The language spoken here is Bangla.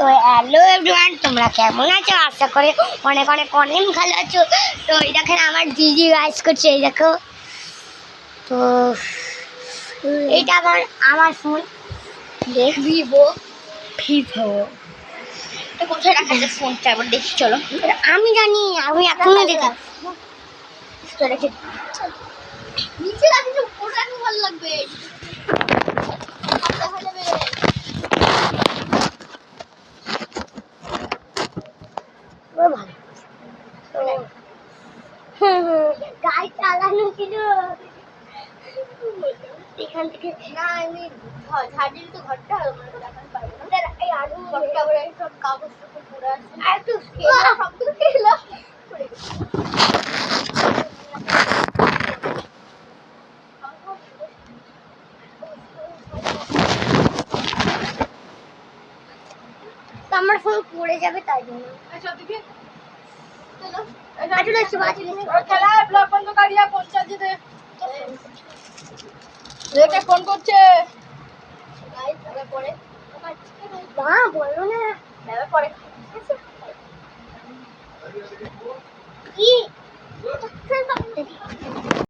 তো হ্যালো এভরিওয়ান, তোমরা কেমন আছো? আশা করি অনেক অনেক অনেক ভালো আছো। তো এই দেখেন আমার দিদি গাইস করছে, এই দেখো। তো এইটা আমার ফোন ভিভো। তো কোথায় রাখা আছে ফোনটা আবার দেখি, চলো। আমি জানি, আমি এখনই দেখি রেখে নিচে রাখি, উপরে রাখলে ভালো লাগবে। গাড়ি চালানো ছিল এখান থেকে না, আমি ঝাড়িয়ে তো ঘরটা দেখাতে পারবো না। এই আলু ঘরটা আবার সব কাগজ পুরো আছে, আর একটু সব কিছু খেলো। আমার ফোন পড়ে যাবে তাই জন্য। ফোন করছে বলো না, পরে